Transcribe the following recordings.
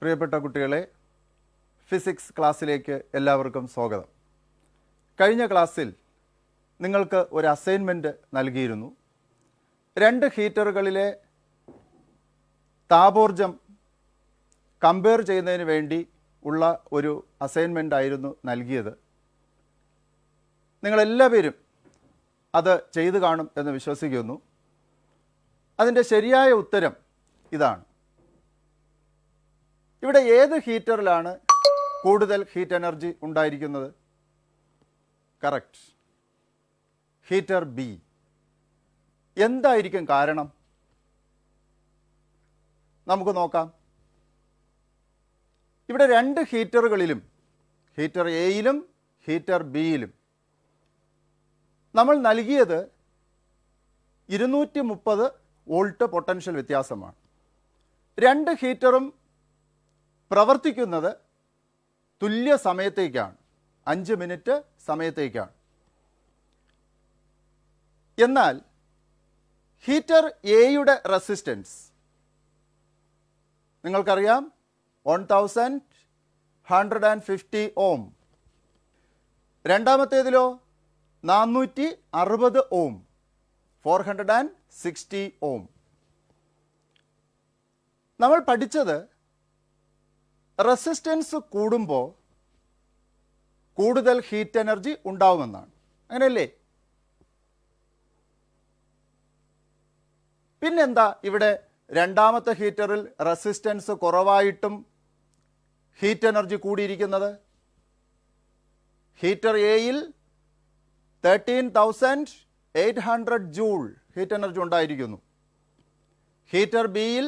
പ്രിയപ്പെട്ട കുട്ടികളെ, ഫിസിക്സ് ക്ലാസ്സിലേക്ക് എല്ലാവർക്കും സ്വാഗതം. കഴിഞ്ഞ ക്ലാസ്സിൽ നിങ്ങൾക്ക് ഒരു അസൈൻമെൻറ്റ് നൽകിയിരുന്നു. 2 ഹീറ്ററുകളിലെ താപോർജ്ജം കമ്പയർ ചെയ്യുന്നതിന് വേണ്ടി ഉള്ള ഒരു അസൈൻമെൻ്റ് ആയിരുന്നു നൽകിയത്. നിങ്ങളെല്ലാവരും അത് ചെയ്തു കാണും എന്ന് വിശ്വസിക്കുന്നു. അതിൻ്റെ ശരിയായ ഉത്തരം ഇതാണ്. ഇവിടെ ഏത് ഹീറ്ററിലാണ് കൂടുതൽ ഹീറ്റ് എനർജി ഉണ്ടായിരിക്കുന്നത്? Correct, heater B. എന്തായിരിക്കും കാരണം? നമുക്ക് നോക്കാം. ഇവിടെ 2 ഹീറ്ററുകളിലും, ഹീറ്റർ എയിലും ഹീറ്റർ ബിയിലും നമ്മൾ നൽകിയത് 230 വോൾട്ട് പൊട്ടൻഷ്യൽ വ്യത്യാസമാണ്. 2 ഹീറ്ററും പ്രവർത്തിക്കുന്നത് തുല്യ സമയത്തേക്കാണ്, 5 മിനിറ്റ് സമയത്തേക്കാണ്. എന്നാൽ ഹീറ്റർ എയുടെ റെസിസ്റ്റൻസ് നിങ്ങൾക്കറിയാം, 1150 ഓം. രണ്ടാമത്തേതിലോ 460 ഓം, 460 ഓം. നമ്മൾ പഠിച്ചത് റെസിസ്റ്റൻസ് കൂടുമ്പോൾ കൂടുതൽ ഹീറ്റ് എനർജി ഉണ്ടാവുമെന്നാണ്. അങ്ങനെയല്ലേ? പിന്നെന്താ ഇവിടെ രണ്ടാമത്തെ ഹീറ്ററിൽ റെസിസ്റ്റൻസ് കുറവായിട്ടും ഹീറ്റ് എനർജി കൂടിയിരിക്കുന്നത്? ഹീറ്റർ എയിൽ 13,800 ജൂൾ ഹീറ്റ് എനർജി ഉണ്ടായിരിക്കുന്നു. ഹീറ്റർ ബിയിൽ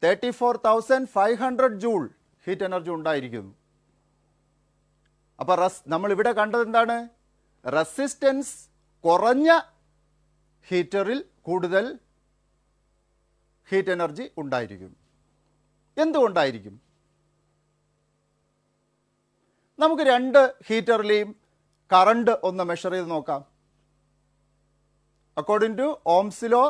34,500 ജൂൾ ഹീറ്റ് എനർജി ഉണ്ടായിരിക്കുന്നു. അപ്പോൾ നമ്മളിവിടെ കണ്ടത് എന്താണ്? റെസിസ്റ്റൻസ് കുറഞ്ഞ ഹീറ്ററിൽ കൂടുതൽ ഹീറ്റ് എനർജി ഉണ്ടായിരിക്കും. എന്തുകൊണ്ടായിരിക്കും? നമുക്ക് 2 ഹീറ്ററിലെയും കറണ്ട് ഒന്ന് മെഷർ ചെയ്ത് നോക്കാം. According to Ohm's law,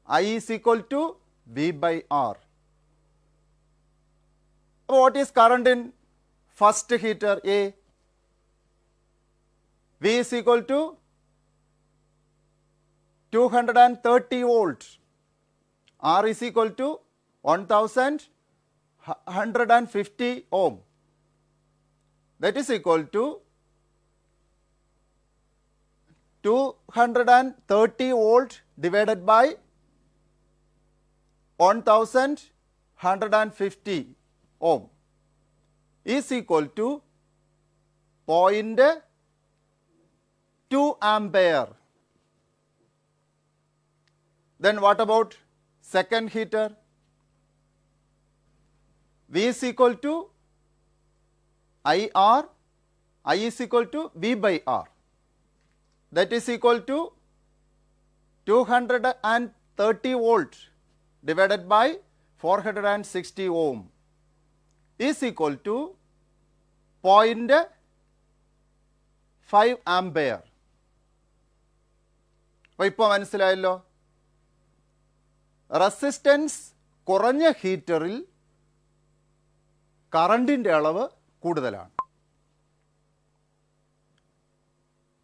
I is equal to V by R. What is current in first heater A? V is equal to 230 volt. R is equal to 1150 ohm. That is equal to 230 volt divided by 1150 ohm is equal to 0.2 ampere. Then what about second heater? V is equal to IR, I is equal to V by R. That is equal to 230 volt divided by 460 ohm is equal to 0.5 ampere. അപ്പോൾ ഇപ്പോൾ മനസ്സിലായല്ലോ, resistance കുറഞ്ഞ ഹീറ്ററിൽ കറണ്ടിൻ്റെ അളവ് കൂടുതലാണ്.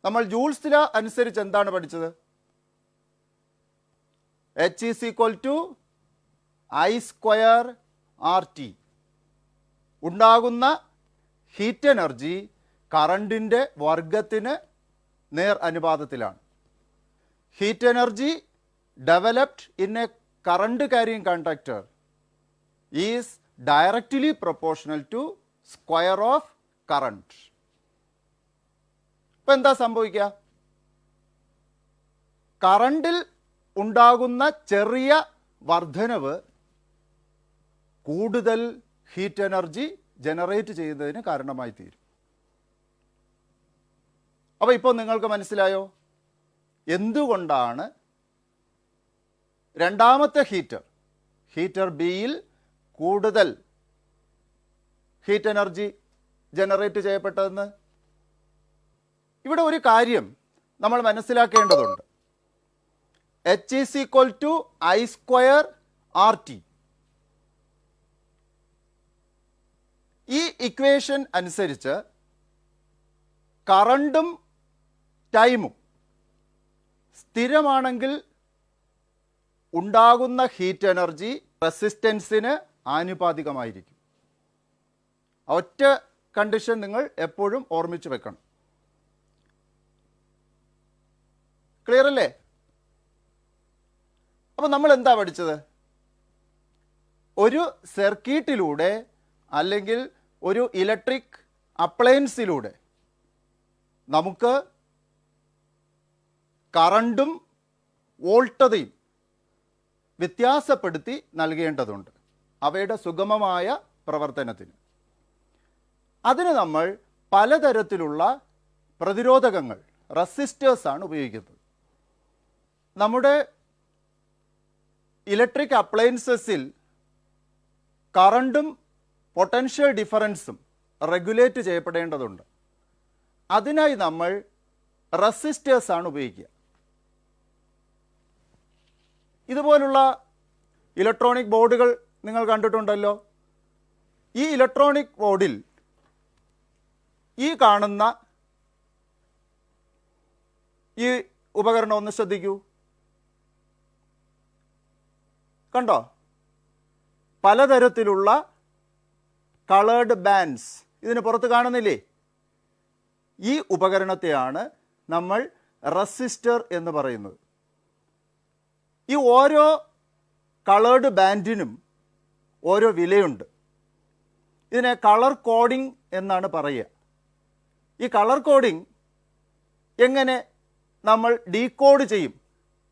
നമ്മൾ Joule's law അനുസരിച്ച് എന്താണ് പഠിച്ചത്? H is equal to I square RT. ഉണ്ടാകുന്ന ഹീറ്റ് എനർജി കറണ്ടിൻ്റെ വർഗത്തിന് നേർ അനുപാതത്തിലാണ്. Heat energy developed in a current carrying conductor is directly proportional to square of current. ഇപ്പം എന്താ സംഭവിക്കുക? കറണ്ടിൽ ഉണ്ടാകുന്ന ചെറിയ വർധനവ് കൂടുതൽ ഹീറ്റ് എനർജി ജനറേറ്റ് ചെയ്യുന്നതിന് കാരണമായി തീരും. അപ്പോൾ ഇപ്പോൾ നിങ്ങൾക്ക് മനസ്സിലായോ എന്തുകൊണ്ടാണ് രണ്ടാമത്തെ ഹീറ്റർ ബിയിൽ കൂടുതൽ ഹീറ്റ് എനർജി ജനറേറ്റ് ചെയ്യപ്പെട്ടതെന്ന്? ഇവിടെ ഒരു കാര്യം നമ്മൾ മനസ്സിലാക്കേണ്ടതുണ്ട്. H is equal to I square RT. ഈ ഇക്വേഷൻ അനുസരിച്ച് കറണ്ടും ടൈമും സ്ഥിരമാണെങ്കിൽ ഉണ്ടാകുന്ന ഹീറ്റ് എനർജി റെസിസ്റ്റൻസിന് ആനുപാതികമായിരിക്കും. ഒറ്റ കണ്ടീഷൻ നിങ്ങൾ എപ്പോഴും ഓർമ്മിച്ച് വെക്കണം. ക്ലിയർ അല്ലേ? അപ്പോൾ നമ്മൾ എന്താ പഠിച്ചത്? ഒരു സർക്യൂട്ടിലൂടെ അല്ലെങ്കിൽ ഒരു ഇലക്ട്രിക് അപ്ലയൻസിലൂടെ നമുക്ക് കറണ്ടും വോൾട്ടതയും വ്യത്യാസപ്പെടുത്തി നൽകേണ്ടതുണ്ട് അവയുടെ സുഗമമായ പ്രവർത്തനത്തിന്. അതിന് നമ്മൾ പലതരത്തിലുള്ള പ്രതിരോധകങ്ങൾ, റെസിസ്റ്റേഴ്സാണ് ഉപയോഗിക്കുന്നത്. നമ്മുടെ ഇലക്ട്രിക് അപ്ലയൻസസിൽ കറണ്ടും പൊട്ടൻഷ്യൽ ഡിഫറൻസും റെഗുലേറ്റ് ചെയ്യപ്പെടേണ്ടതുണ്ട്. അതിനായി നമ്മൾ റെസിസ്റ്റേഴ്സാണ് ഉപയോഗിക്കുക. ഇതുപോലുള്ള ഇലക്ട്രോണിക് ബോർഡുകൾ നിങ്ങൾ കണ്ടിട്ടുണ്ടല്ലോ. ഈ ഇലക്ട്രോണിക് ബോർഡിൽ ഈ കാണുന്ന ഈ ഉപകരണം ഒന്ന് ശ്രദ്ധിക്കൂ. കണ്ടോ? പലതരത്തിലുള്ള കളേർഡ് ബാൻഡ്സ് ഇതിന് പുറത്ത് കാണുന്നില്ലേ? ഈ ഉപകരണത്തെയാണ് നമ്മൾ റെസിസ്റ്റർ എന്ന് പറയുന്നത്. ഈ ഓരോ കളേർഡ് ബാൻഡിനും ഓരോ വിലയുണ്ട്. ഇതിനെ കളർ കോഡിംഗ് എന്നാണ് പറയുക. ഈ കളർ കോഡിംഗ് എങ്ങനെ നമ്മൾ ഡീകോഡ് ചെയ്യും,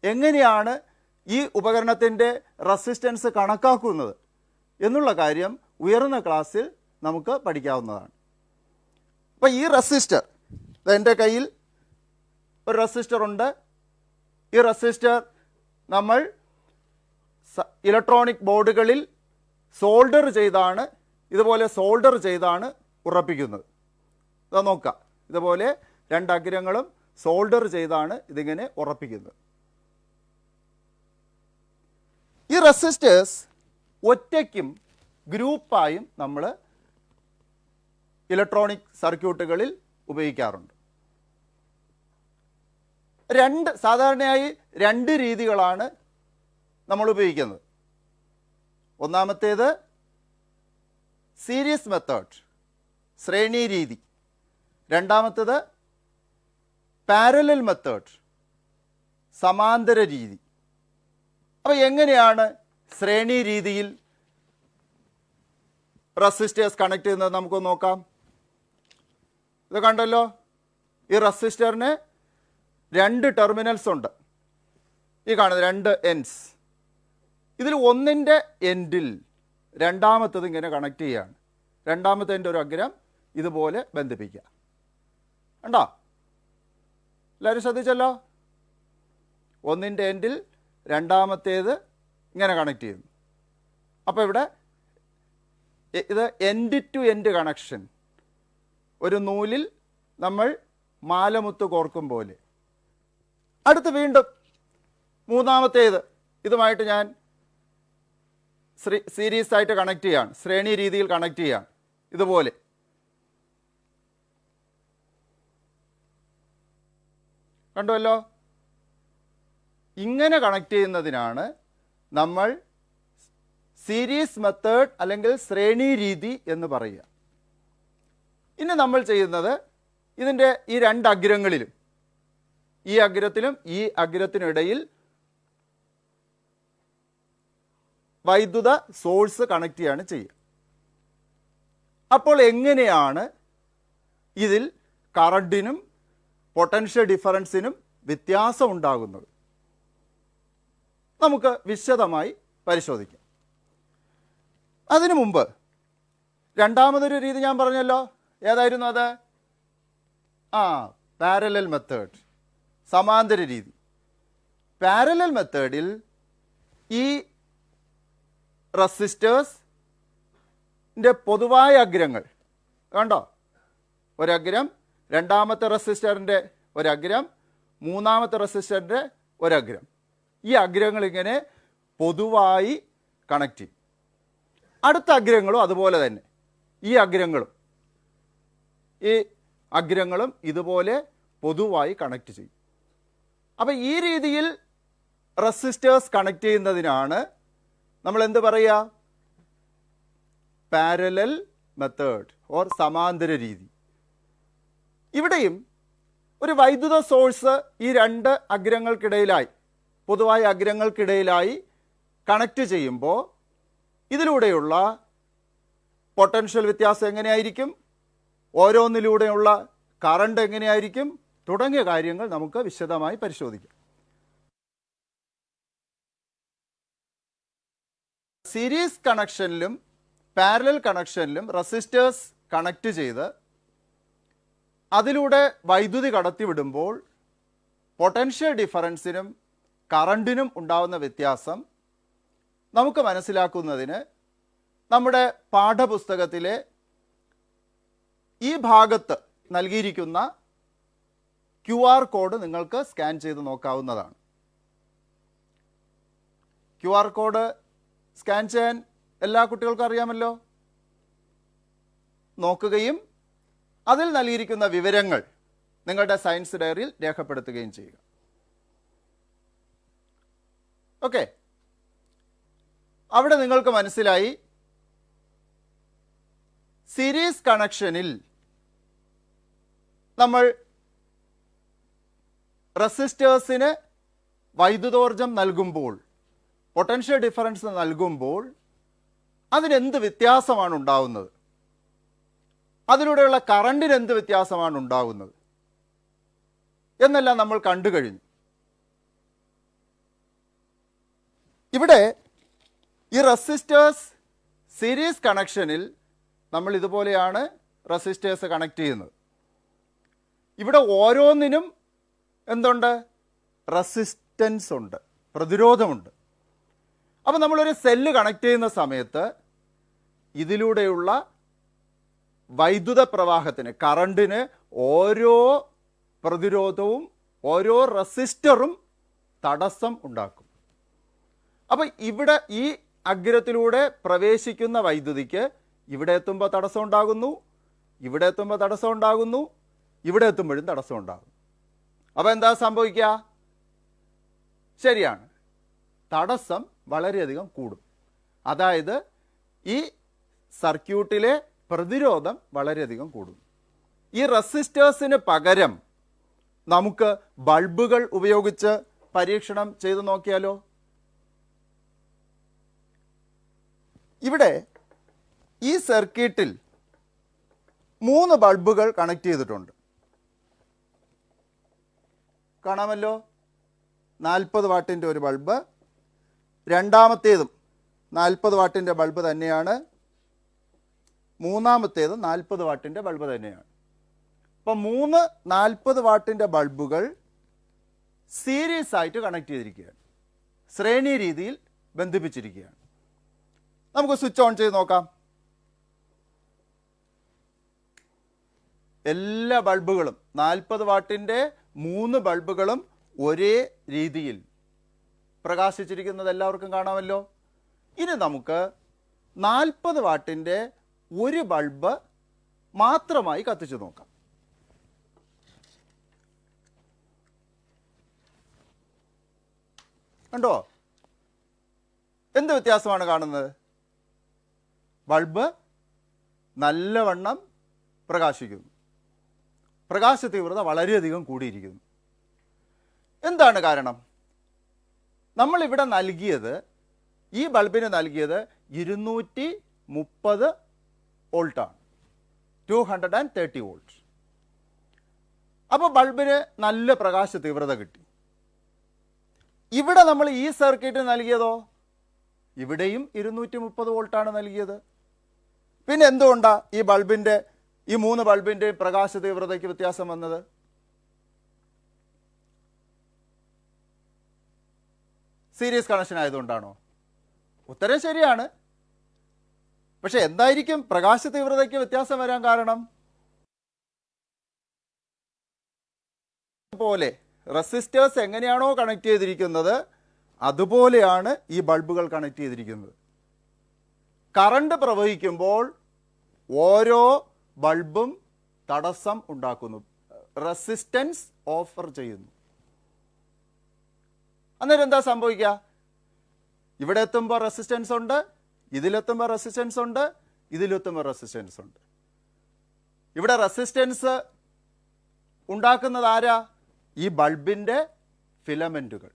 എങ്ങനെയാണ് ഈ ഉപകരണത്തിൻ്റെ റെസിസ്റ്റൻസ് കണക്കാക്കുന്നത് എന്നുള്ള കാര്യം ഉയർന്ന ക്ലാസ്സിൽ നമുക്ക് പഠിക്കാവുന്നതാണ്. അപ്പോൾ ഈ റെസിസ്റ്റർ, എൻ്റെ കയ്യിൽ ഒരു റെസിസ്റ്റർ ഉണ്ട്. ഈ റെസിസ്റ്റർ നമ്മൾ ഇലക്ട്രോണിക് ബോർഡുകളിൽ സോൾഡർ ചെയ്താണ്, ഇതുപോലെ സോൾഡർ ചെയ്താണ് ഉറപ്പിക്കുന്നത്. അത് നോക്കാം. ഇതുപോലെ രണ്ട് അഗ്രങ്ങളും സോൾഡർ ചെയ്താണ് ഇതിങ്ങനെ ഉറപ്പിക്കുന്നത്. ഈ റെസിസ്റ്റേഴ്സ് ഒറ്റയ്ക്കും ഗ്രൂപ്പായും നമ്മൾ ഇലക്ട്രോണിക് സർക്യൂട്ടുകളിൽ ഉപയോഗിക്കാറുണ്ട്. സാധാരണയായി രണ്ട് രീതികളാണ് നമ്മൾ ഉപയോഗിക്കുന്നത്. ഒന്നാമത്തേത് സീരീസ് മെത്തേഡ്, ശ്രേണി രീതി. രണ്ടാമത്തേത് പാരലൽ മെത്തേഡ്, സമാന്തര രീതി. അപ്പോൾ എങ്ങനെയാണ് ശ്രേണി രീതിയിൽ റെസിസ്റ്റേഴ്സ് കണക്ട് ചെയ്യുന്നത് നമുക്ക് നോക്കാം. ഇത് കണ്ടല്ലോ, ഈ റെസിസ്റ്ററിന് രണ്ട് ടെർമിനൽസ് ഉണ്ട്. ഈ കാണുന്നത് രണ്ട് എൻഡ്സ്. ഇതിൽ ഒന്നിൻ്റെ എൻഡിൽ രണ്ടാമത്തത് ഇങ്ങനെ കണക്ട് ചെയ്യുകയാണ്. രണ്ടാമത്തെ എൻ്റെ ഒരു അഗ്രം ഇതുപോലെ ബന്ധിപ്പിക്കുക. കണ്ടോ? എല്ലാവരും ശ്രദ്ധിച്ചല്ലോ. ഒന്നിൻ്റെ എൻഡിൽ രണ്ടാമത്തേത് ഇങ്ങനെ കണക്ട് ചെയ്യുന്നു. അപ്പോൾ ഇവിടെ ഇത് എൻഡ് ടു എൻഡ് കണക്ഷൻ, ഒരു നൂലിൽ നമ്മൾ മാലമുത്ത് കോർക്കും പോലെ. അടുത്ത് വീണ്ടും മൂന്നാമത്തേത് ഇതുമായിട്ട് ഞാൻ സീരീസ് ആയിട്ട് കണക്ട് ചെയ്യാണ്, ശ്രേണി രീതിയിൽ കണക്ട് ചെയ്യാണ്. ഇതുപോലെ കണ്ടുവല്ലോ. ഇങ്ങനെ കണക്ട് ചെയ്യുന്നതിനാണ് നമ്മൾ സീരീസ് മെത്തേഡ് അല്ലെങ്കിൽ ശ്രേണി രീതി എന്ന് പറയുക. ഇനി നമ്മൾ ചെയ്യുന്നത് ഇതിൻ്റെ ഈ രണ്ട് അഗ്രങ്ങളിലും, ഈ അഗ്രത്തിലും ഈ അഗ്രത്തിനിടയിൽ വൈദ്യുത സോഴ്സ് കണക്ട് ചെയ്യാണ് ചെയ്യുക. അപ്പോൾ എങ്ങനെയാണ് ഇതിൽ കറണ്ടിനും പൊട്ടൻഷ്യൽ ഡിഫറൻസിനും വ്യത്യാസം ഉണ്ടാകുന്നത്? നമുക്ക് വിശദമായി പരിശോധിക്കാം. അതിനു മുമ്പ് രണ്ടാമതൊരു രീതി ഞാൻ പറഞ്ഞല്ലോ. ഏതായിരുന്നു അത്? പാരലൽ മെത്തേഡ്, സമാന്തര രീതി. പാരലൽ മെത്തേഡിൽ ഈ റെസിസ്റ്റേഴ്സിൻ്റെ പൊതുവായ അഗ്രങ്ങൾ കണ്ടോ, ഒരഗ്രം, രണ്ടാമത്തെ റെസിസ്റ്ററിൻ്റെ ഒരഗ്രം, മൂന്നാമത്തെ റെസിസ്റ്ററിൻ്റെ ഒരഗ്രം. ഈ അഗ്രങ്ങൾ ഇങ്ങനെ പൊതുവായി കണക്ട് ചെയ്യും. അടുത്ത അഗ്രങ്ങളും അതുപോലെ തന്നെ. ഈ അഗ്രങ്ങളും ഇതുപോലെ പൊതുവായി കണക്ട് ചെയ്യും. അപ്പം ഈ രീതിയിൽ റെസിസ്റ്റേഴ്സ് കണക്ട് ചെയ്യുന്നതിനാണ് നമ്മൾ എന്ത് പറയുക? പാരലൽ മെത്തേഡ് ഓർ സമാന്തര രീതി. ഇവിടെയും ഒരു വൈദ്യുത സോഴ്സ് ഈ രണ്ട് അഗ്രങ്ങൾക്കിടയിലായി, പൊതുവായ അഗ്രങ്ങൾക്കിടയിലായി കണക്ട് ചെയ്യുമ്പോൾ ഇതിലൂടെയുള്ള പൊട്ടൻഷ്യൽ വ്യത്യാസം എങ്ങനെയായിരിക്കും, ഓരോന്നിലൂടെയുള്ള കറണ്ട് എങ്ങനെയായിരിക്കും തുടങ്ങിയ കാര്യങ്ങൾ നമുക്ക് വിശദമായി പരിശോധിക്കാം. സീരീസ് കണക്ഷനിലും പാരലൽ കണക്ഷനിലും റെസിസ്റ്റേഴ്സ് കണക്ട് ചെയ്ത് അതിലൂടെ വൈദ്യുതി കടത്തിവിടുമ്പോൾ പൊട്ടൻഷ്യൽ ഡിഫറൻസിനും കറണ്ടിനും ഉണ്ടാകുന്ന വ്യത്യാസം നമുക്ക് മനസ്സിലാക്കുന്നതിന് നമ്മുടെ പാഠപുസ്തകത്തിലെ ഈ ഭാഗത്ത് നൽകിയിരിക്കുന്ന QR കോഡ് നിങ്ങൾക്ക് സ്കാൻ ചെയ്ത് നോക്കാവുന്നതാണ്. QR കോഡ് സ്കാൻ ചെയ്യാൻ എല്ലാ കുട്ടികൾക്കും അറിയാമല്ലോ. നോക്കുകയും അതിൽ നൽകിയിരിക്കുന്ന വിവരങ്ങൾ നിങ്ങളുടെ സയൻസ് ഡയറിയിൽ രേഖപ്പെടുത്തുകയും ചെയ്യുക. ഓക്കെ, അവിടെ നിങ്ങൾക്ക് മനസ്സിലായി സീരീസ് കണക്ഷനിൽ നമ്മൾ റെസിസ്റ്റേഴ്സിന് വൈദ്യുതോർജം നൽകുമ്പോൾ, പൊട്ടൻഷ്യൽ ഡിഫറൻസ് നൽകുമ്പോൾ അതിനെന്ത് വ്യത്യാസമാണ് ഉണ്ടാകുന്നത്, അതിലൂടെയുള്ള കറണ്ടിന് എന്ത് വ്യത്യാസമാണ് ഉണ്ടാകുന്നത് എന്നെല്ലാം നമ്മൾ കണ്ടു കഴിഞ്ഞു. ഇവിടെ ഈ റെസിസ്റ്റേഴ്സ് സീരീസ് കണക്ഷനിൽ നമ്മൾ ഇതുപോലെയാണ് റെസിസ്റ്റേഴ്സ് കണക്ട് ചെയ്യുന്നത്. ഇവിടെ ഓരോന്നിനും എന്തുണ്ട്? റെസിസ്റ്റൻസ് ഉണ്ട്, പ്രതിരോധമുണ്ട്. അപ്പോൾ നമ്മളൊരു സെല്ല് കണക്ട് ചെയ്യുന്ന സമയത്ത് ഇതിലൂടെയുള്ള വൈദ്യുത പ്രവാഹത്തിന്, കറണ്ടിന് ഓരോ പ്രതിരോധവും ഓരോ റെസിസ്റ്ററും തടസ്സം ഉണ്ടാക്കും. അപ്പം ഇവിടെ ഈ അഗ്രത്തിലൂടെ പ്രവേശിക്കുന്ന വൈദ്യുതിക്ക് ഇവിടെ എത്തുമ്പോൾ തടസ്സം ഉണ്ടാകുന്നു, ഇവിടെ എത്തുമ്പോൾ തടസ്സം ഉണ്ടാകുന്നു, ഇവിടെ എത്തുമ്പോഴും തടസ്സം ഉണ്ടാകും. അപ്പോൾ എന്താ സംഭവിക്കുക? ശരിയാണ്, തടസ്സം വളരെയധികം കൂടും. അതായത് ഈ സർക്യൂട്ടിലെ പ്രതിരോധം വളരെയധികം കൂടും. ഈ റെസിസ്റ്റേഴ്സിന് പകരം നമുക്ക് ബൾബുകൾ ഉപയോഗിച്ച് പരീക്ഷണം ചെയ്തു നോക്കിയാലോ? ഇവിടെ ഈ സർക്യൂട്ടിൽ 3 ബൾബുകൾ കണക്ട് ചെയ്തിട്ടുണ്ട്. കാണാമല്ലോ, 40 വാട്ടിൻ്റെ ഒരു ബൾബ്, രണ്ടാമത്തേതും 40 വാട്ടിൻ്റെ ബൾബ് തന്നെയാണ്, മൂന്നാമത്തേതും 40 വാട്ടിൻ്റെ ബൾബ് തന്നെയാണ്. അപ്പം 3 40 വാട്ടിൻ്റെ ബൾബുകൾ സീരീസ് ആയിട്ട് കണക്ട് ചെയ്തിരിക്കുകയാണ്, ശ്രേണി രീതിയിൽ ബന്ധിപ്പിച്ചിരിക്കുകയാണ്. നമുക്ക് സ്വിച്ച് ഓൺ ചെയ്ത് നോക്കാം. എല്ലാ ബൾബുകളും 40 വാട്ടിൻ്റെ 3 ബൾബുകളും ഒരേ രീതിയിൽ പ്രകാശിച്ചിരിക്കുന്നത് എല്ലാവർക്കും കാണാമല്ലോ. ഇനി നമുക്ക് 40 വാട്ടിൻ്റെ ഒരു ബൾബ് മാത്രമായി കത്തിച്ചു നോക്കാം. കണ്ടോ, എന്ത് വ്യത്യാസമാണ് കാണുന്നത്? ബൾബ് നല്ലവണ്ണം പ്രകാശിക്കുന്നു, പ്രകാശ തീവ്രത വളരെയധികം കൂടിയിരിക്കുന്നു. എന്താണ് കാരണം? നമ്മളിവിടെ നൽകിയത്, ഈ ബൾബിന് നൽകിയത് 230 വോൾട്ടാണ്, 230 വോൾട്ട്. അപ്പോൾ ബൾബിന് നല്ല പ്രകാശ തീവ്രത കിട്ടി. ഇവിടെ നമ്മൾ ഈ സർക്യൂട്ടിന് നൽകിയതോ, ഇവിടെയും 230 വോൾട്ടാണ് നൽകിയത്. പിന്നെ എന്തുകൊണ്ടാണ് ഈ 3 ബൾബിൻ്റെ പ്രകാശ തീവ്രതയ്ക്ക് വ്യത്യാസം വന്നത്? സീരീസ് കണക്ഷൻ ആയതുകൊണ്ടാണോ? ഉത്തരം ശരിയാണ്. പക്ഷെ എന്തായിരിക്കും പ്രകാശ തീവ്രതയ്ക്ക് വ്യത്യാസം വരാൻ കാരണം? പോലെ റെസിസ്റ്റേഴ്സ് എങ്ങനെയാണോ കണക്ട് ചെയ്തിരിക്കുന്നത് അതുപോലെയാണ് ഈ ബൾബുകൾ കണക്ട് ചെയ്തിരിക്കുന്നത്. കറണ്ട് പ്രവഹിക്കുമ്പോൾ ഓരോ ബൾബും തടസ്സം ഉണ്ടാക്കുന്നു, റെസിസ്റ്റൻസ് ഓഫർ ചെയ്യുന്നു. അന്നേരം എന്താ സംഭവിക്കുക? ഇവിടെ എത്തുമ്പോൾ റെസിസ്റ്റൻസ് ഉണ്ട്, ഇതിലെത്തുമ്പോൾ റെസിസ്റ്റൻസ് ഉണ്ട്, ഇതിലെത്തുമ്പോൾ റെസിസ്റ്റൻസ് ഉണ്ട്. ഇവിടെ റെസിസ്റ്റൻസ് ഉണ്ടാക്കുന്നത് ആരാ? ഈ ബൾബിൻ്റെ ഫിലമെൻറ്റുകൾ.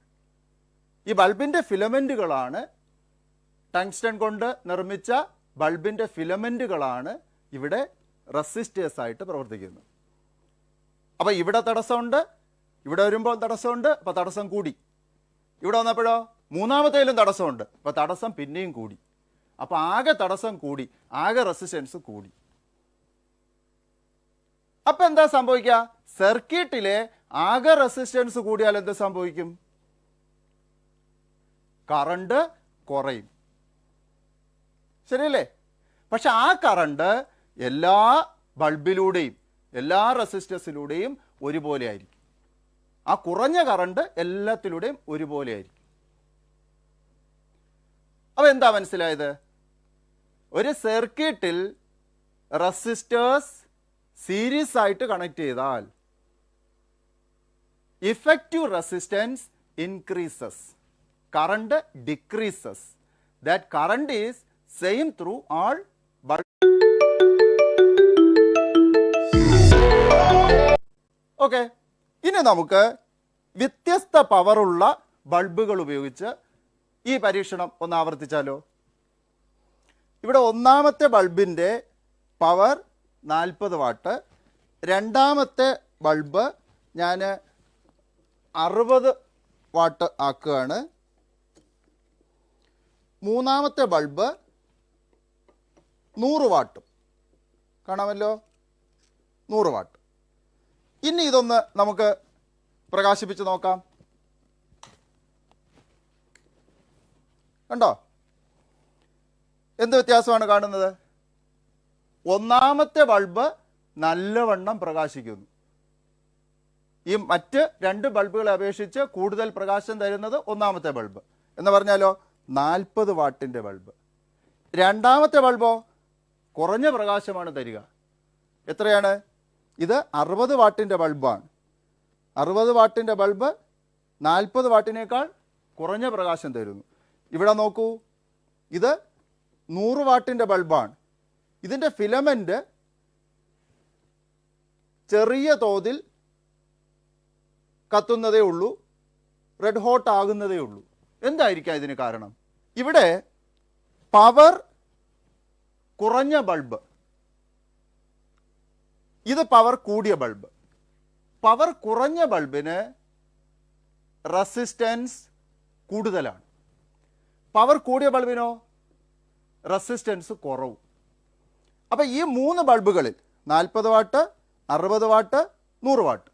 ഈ ബൾബിൻ്റെ ഫിലമെൻറ്റുകളാണ്, ടങ്സ്റ്റൺ കൊണ്ട് നിർമ്മിച്ച ബൾബിൻ്റെ ഫിലമെൻറ്റുകളാണ് ഇവിടെ റെസിസ്റ്റേഴ്സായിട്ട് പ്രവർത്തിക്കുന്നത്. അപ്പോൾ ഇവിടെ തടസ്സമുണ്ട്, ഇവിടെ വരുമ്പോൾ തടസ്സമുണ്ട്, അപ്പോൾ തടസ്സം കൂടി. ഇവിടെ വന്നപ്പോഴോ മൂന്നാമത്തേലും തടസ്സമുണ്ട്, അപ്പോൾ തടസ്സം പിന്നെയും കൂടി. അപ്പോൾ ആകെ തടസ്സം കൂടി, ആകെ റെസിസ്റ്റൻസ് കൂടി. അപ്പം എന്താ സംഭവിക്കുക? സർക്യൂട്ടിലെ ആകെ റെസിസ്റ്റൻസ് കൂടിയാൽ എന്ത് സംഭവിക്കും? കറണ്ട് കുറയും, ശരിയല്ലേ? പക്ഷെ ആ കറണ്ട് എല്ലാ ബൾബിലൂടെയും എല്ലാ റെസിസ്റ്റേഴ്സിലൂടെയും ഒരുപോലെ ആയിരിക്കും. ആ കുറഞ്ഞ കറണ്ട് എല്ലാത്തിലൂടെയും ഒരുപോലെ ആയിരിക്കും. അപ്പോൾ എന്താ മനസ്സിലായത്? ഒരു സർക്യൂട്ടിൽ റെസിസ്റ്റേഴ്സ് സീരീസ് ആയിട്ട് കണക്ട് ചെയ്താൽ effective resistance increases, current decreases. That current is same through all bulb. Okay, ഇനി നമുക്ക് വ്യത്യസ്ത പവറുള്ള ബൾബുകൾ ഉപയോഗിച്ച് ഈ പരീക്ഷണം ഒന്ന് ആവർത്തിച്ചാലോ? ഇവിടെ ഒന്നാമത്തെ ബൾബിൻ്റെ പവർ 40 വാട്ട്, രണ്ടാമത്തെ ബൾബ് ഞാൻ 60 വാട്ട് ആക്കുകയാണ്, മൂന്നാമത്തെ ബൾബ് 100 വാട്ടും. കാണാമല്ലോ, 100 വാട്ട്. ഇനി ഇതൊന്ന് നമുക്ക് പ്രകാശിപ്പിച്ച് നോക്കാം. കണ്ടോ എന്ത് വ്യത്യാസമാണ് കാണുന്നത്? ഒന്നാമത്തെ ബൾബ് നല്ലവണ്ണം പ്രകാശിക്കുന്നു. ഈ മറ്റ് രണ്ട് ബൾബുകളെ അപേക്ഷിച്ച് കൂടുതൽ പ്രകാശം തരുന്നത് ഒന്നാമത്തെ ബൾബ്. എന്ന് പറഞ്ഞാലോ 40 വാട്ടിൻ്റെ ബൾബ്. രണ്ടാമത്തെ ബൾബോ കുറഞ്ഞ പ്രകാശമാണ് തരിക. എത്രയാണ്? ഇത് 60 വാട്ടിൻ്റെ ബൾബാണ്. 60 വാട്ടിൻ്റെ ബൾബ് 40 വാട്ടിനേക്കാൾ കുറഞ്ഞ പ്രകാശം തരുന്നു. ഇവിടെ നോക്കൂ, ഇത് 100 വാട്ടിൻ്റെ ബൾബാണ്. ഇതിൻ്റെ ഫിലമെൻ്റ് ചെറിയ തോതിൽ കത്തുന്നതേ ഉള്ളൂ, റെഡ് ഹോട്ട് ആകുന്നതേ ഉള്ളൂ. എന്തായിരിക്കാം ഇതിന് കാരണം? ഇവിടെ പവർ കുറഞ്ഞ ബൾബ്, ഇത് പവർ കൂടിയ ബൾബ്. പവർ കുറഞ്ഞ ബൾബിന് റെസിസ്റ്റൻസ് കൂടുതലാണ്, പവർ കൂടിയ ബൾബിനോ റെസിസ്റ്റൻസ് കുറവും. അപ്പോൾ ഈ 3 ബൾബുകളിൽ 40 വാട്ട്, 60 വാട്ട്, 100 വാട്ട്,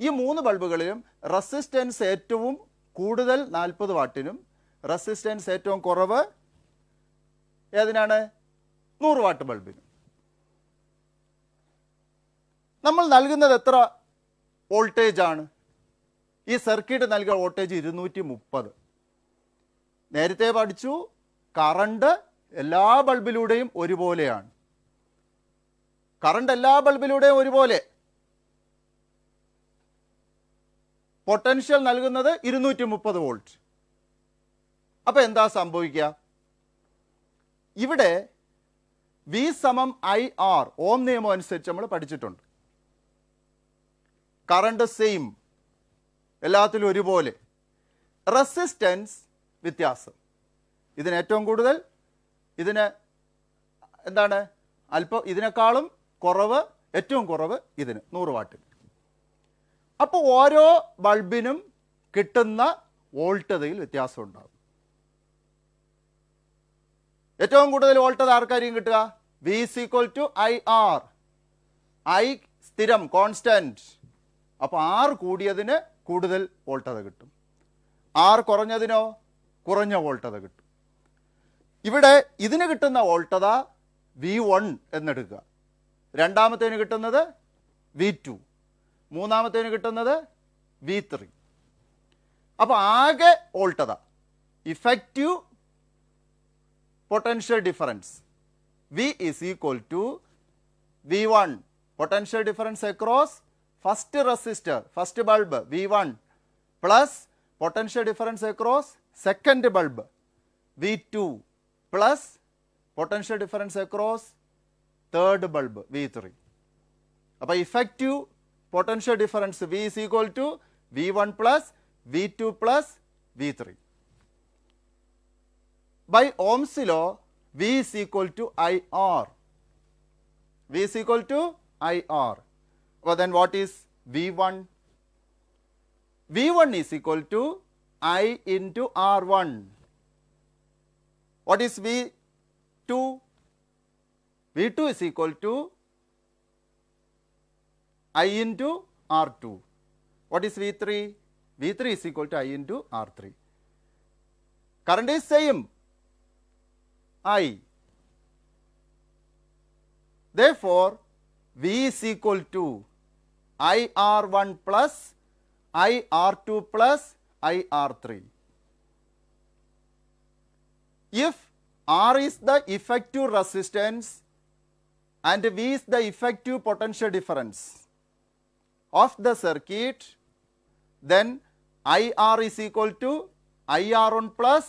ഈ 3 ബൾബുകളിലും റെസിസ്റ്റൻസ് ഏറ്റവും കൂടുതൽ 40 വാട്ടിനും റെസിസ്റ്റൻസ് ഏറ്റവും കുറവ് ഏതിനാണ്? 100 വാട്ട് ബൾബിനും. നമ്മൾ നൽകുന്നത് എത്ര വോൾട്ടേജ് ആണ്? ഈ സർക്യൂട്ട് നൽകിയ വോൾട്ടേജ് 230. നേരത്തെ പഠിച്ചു, കറണ്ട് എല്ലാ ബൾബിലൂടെയും ഒരുപോലെയാണ്. കറണ്ട് എല്ലാ ബൾബിലൂടെയും ഒരുപോലെ. പൊട്ടൻഷ്യൽ നൽകുന്നത് 230 വോൾട്ട്. അപ്പോൾ എന്താ സംഭവിക്കുക? ഇവിടെ V = IR, ഓം നിയമം അനുസരിച്ച് നമ്മൾ പഠിച്ചിട്ടുണ്ട്. കറണ്ട് സെയിം, എല്ലാത്തിലും ഒരുപോലെ. റെസിസ്റ്റൻസ് വ്യത്യാസം, ഇതിന് ഏറ്റവും കൂടുതൽ, ഇതിന് എന്താണ് അല്പം ഇതിനേക്കാളും കുറവ്, ഏറ്റവും കുറവ് ഇതിന് 100 വാട്ടിന്. അപ്പോൾ ഓരോ ബൾബിനും കിട്ടുന്ന വോൾട്ടതയിൽ വ്യത്യാസം ഉണ്ടാകും. ഏറ്റവും കൂടുതൽ വോൾട്ടത ആർക്കായിരിക്കും കിട്ടുക? V = IR. I സ്ഥിരം, കോൺസ്റ്റന്റ്. അപ്പോൾ R കൂടിയതിന് കൂടുതൽ വോൾട്ടത കിട്ടും, R കുറഞ്ഞതിനോ കുറഞ്ഞ വോൾട്ടത കിട്ടും. ഇവിടെ ഇതിന് കിട്ടുന്ന വോൾട്ടത V1 എന്നെടുക്കുക, രണ്ടാമത്തേന് കിട്ടുന്നത് V2, മൂന്നാമത്തേന് കിട്ടുന്നത് V3. അപ്പോൾ ആകെ വോൾട്ടത, effective potential difference V is equal to V1 potential difference across first resistor, first bulb V1 plus potential difference across second bulb V2 plus potential difference across third bulb V3. അപ്പോൾ effective potential difference V is equal to V1 plus V2 plus V3. By Ohm's law, V is equal to IR. V is equal to IR. Well, then what is V1? V1 is equal to I into R1. What is V2? V2 is equal to I into R2. What is V3? V3 is equal to I into R3. Current is same, I. Therefore, V is equal to IR1 plus IR2 plus IR3. If R is the effective resistance and V is the effective potential difference of the circuit, then IR is equal to IR1 plus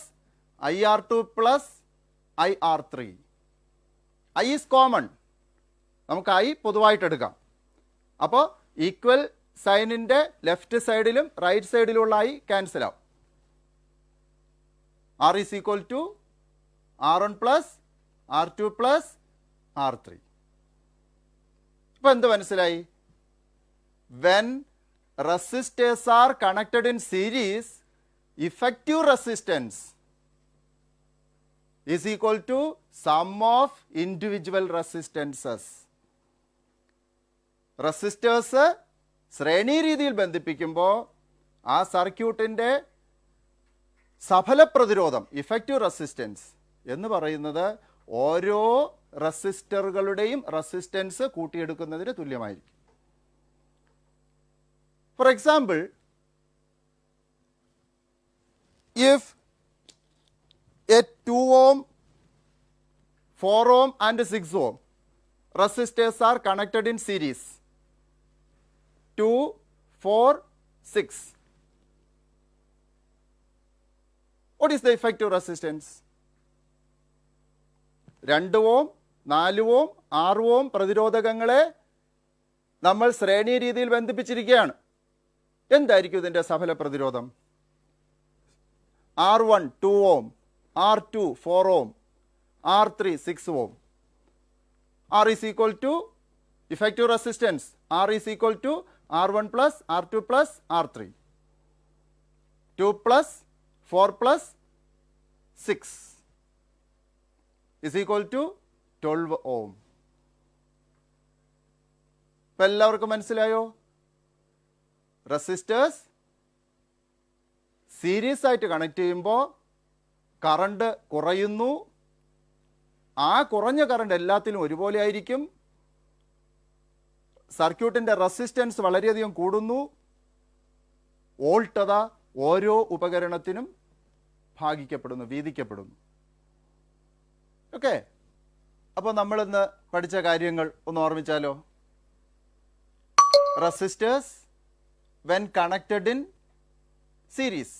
IR2 plus IR3. I is common. നമുക്ക് I പൊതുവായിട്ട് എടുക്കാം. അപ്പോൾ equal സൈനിൻ്റെ left സൈഡിലും right സൈഡിലുള്ള I cancel ആവും. R is equal to R1 plus R2 plus R3. ഇപ്പോൾ എന്ത് മനസ്സിലായി? When resistors are connected in series, effective resistance is equal to sum of individual resistances. Resistors ശ്രേണി രീതിയിൽ ബന്ധിപ്പിക്കുമ്പോൾ ആ സർക്യൂട്ടിൻ്റെ സഫല പ്രതിരോധം, ഇഫക്റ്റീവ് റെസിസ്റ്റൻസ് എന്ന് പറയുന്നത് ഓരോ റെസിസ്റ്ററുകളുടെയും റെസിസ്റ്റൻസ് കൂട്ടിയെടുക്കുന്നതിന് തുല്യമായിരിക്കും. For example, if a 2 ohm, 4 ohm and 6 ohm resistors are connected in series, 2, 4, 6. What is the effective resistance? 2 ഓം 4 ഓം 6 ഓം പ്രതിരോധകങ്ങളെ നമ്മൾ ശ്രേണി രീതിയിൽ ബന്ധിപ്പിച്ചിരിക്കുകയാണ്. എന്തായിരിക്കും ഇതിൻ്റെ സഫല പ്രതിരോധം? R1 2 Om, R2 4 Om, R3 6 Om. R is equal to effective resistance. R is equal to R1 plus R2 plus R3. 2 plus 4 plus 6 is equal to 12 ohm. ഇപ്പോൾ എല്ലാവർക്കും മനസ്സിലായോ? Resistors series ആയിട്ട് കണക്ട് ചെയ്യുമ്പോൾ കറണ്ട് കുറയുന്നു. ആ കുറഞ്ഞ current എല്ലാത്തിലും ഒരുപോലെ ആയിരിക്കും. സർക്യൂട്ടിൻ്റെ റെസിസ്റ്റൻസ് വളരെയധികം കൂടുന്നു. വോൾട്ടത ഓരോ ഉപകരണത്തിനും ഭാഗിക്കപ്പെടുന്നു, വീതിക്കപ്പെടുന്നു. ഓക്കെ, അപ്പോൾ നമ്മളിന്ന് പഠിച്ച കാര്യങ്ങൾ ഒന്ന് ഓർമ്മിച്ചാലോ? Resistors when connected in series,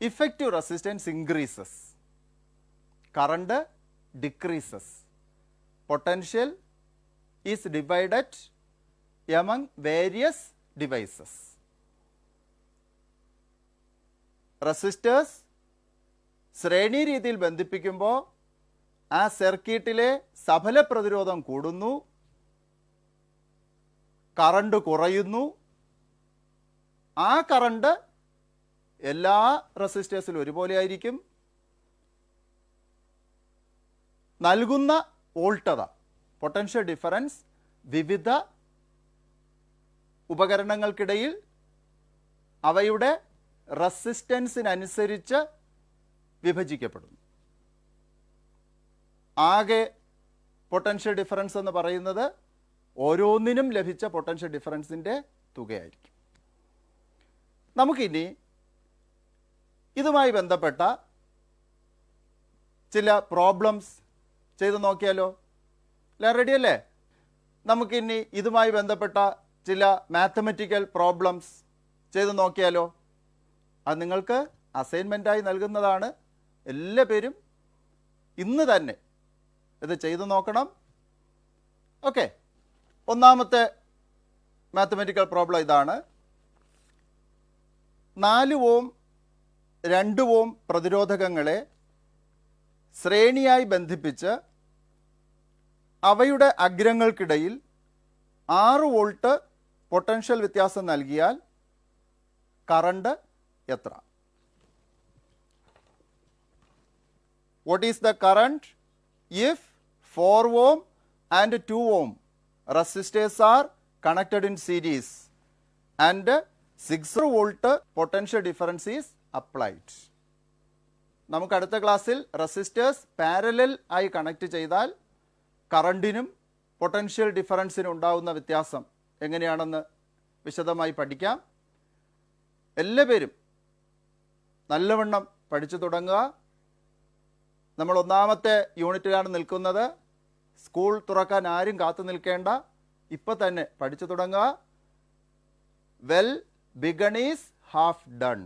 effective resistance increases, current decreases, potential is divided among various devices. Resistors ശ്രേണി രീതിയിൽ ബന്ധിപ്പിക്കുമ്പോൾ ആ സർക്യൂട്ടിലെ സഫല പ്രതിരോധം കൂടുന്നു, കറണ്ട് കുറയുന്നു. ആ കറണ്ട് എല്ലാ റെസിസ്റ്റേഴ്സിലും ഒരുപോലെ ആയിരിക്കും. നൽകുന്ന വോൾട്ടത, പൊട്ടൻഷ്യൽ ഡിഫറൻസ് വിവിധ ഉപകരണങ്ങൾക്കിടയിൽ അവയുടെ റെസിസ്റ്റൻസിനനുസരിച്ച് വിഭജിക്കപ്പെടുന്നു. ആകെ പൊട്ടൻഷ്യൽ ഡിഫറൻസ് എന്ന് പറയുന്നത് ഓരോന്നിനും ലഭിച്ച പൊട്ടൻഷ്യൽ ഡിഫറൻസിൻ്റെ തുകയായിരിക്കും. നമുക്കിനി ഇതുമായി ബന്ധപ്പെട്ട ചില പ്രോബ്ലംസ് ചെയ്ത് നോക്കിയാലോ? എല്ലാം റെഡിയല്ലേ? നമുക്കിനി ഇതുമായി ബന്ധപ്പെട്ട ചില മാത്തമെറ്റിക്കൽ പ്രോബ്ലംസ് ചെയ്ത് നോക്കിയാലോ? അത് നിങ്ങൾക്ക് അസൈൻമെൻറ്റായി നൽകുന്നതാണ്. എല്ലാ പേരും ഇന്ന് തന്നെ ഇത് ചെയ്തു നോക്കണം. ഓക്കെ, ഒന്നാമത്തെ മാത്തമെറ്റിക്കൽ പ്രോബ്ലം ഇതാണ്. 4 ഓം 2 ഓം പ്രതിരോധകങ്ങളെ ശ്രേണിയായി ബന്ധിപ്പിച്ച് അവയുടെ അഗ്രങ്ങൾക്കിടയിൽ 6 വോൾട്ട് പൊട്ടൻഷ്യൽ വ്യത്യാസം നൽകിയാൽ കറണ്ട് എത്ര? What is the current if 4 ohm and 2 ohm resistors are connected in series and 6 volt potential difference is applied? നമുക്ക് അടുത്ത ക്ലാസ്സിൽ റെസിസ്റ്റേഴ്സ് പാരലൽ ആയി കണക്ട് ചെയ്താൽ കറണ്ടിനും പൊട്ടൻഷ്യൽ ഡിഫറൻസിനും ഉണ്ടാകുന്ന വ്യത്യാസം എങ്ങനെയാണെന്ന് വിശദമായി പഠിക്കാം. എല്ലാ പേരും നല്ലവണ്ണം പഠിച്ചു തുടങ്ങുക. നമ്മൾ ഒന്നാമത്തെ യൂണിറ്റിലാണ് നിൽക്കുന്നത്. സ്കൂൾ തുറക്കാൻ ആരും കാത്തു നിൽക്കേണ്ട, ഇപ്പം തന്നെ പഠിച്ചു തുടങ്ങുക. Well begun is half done.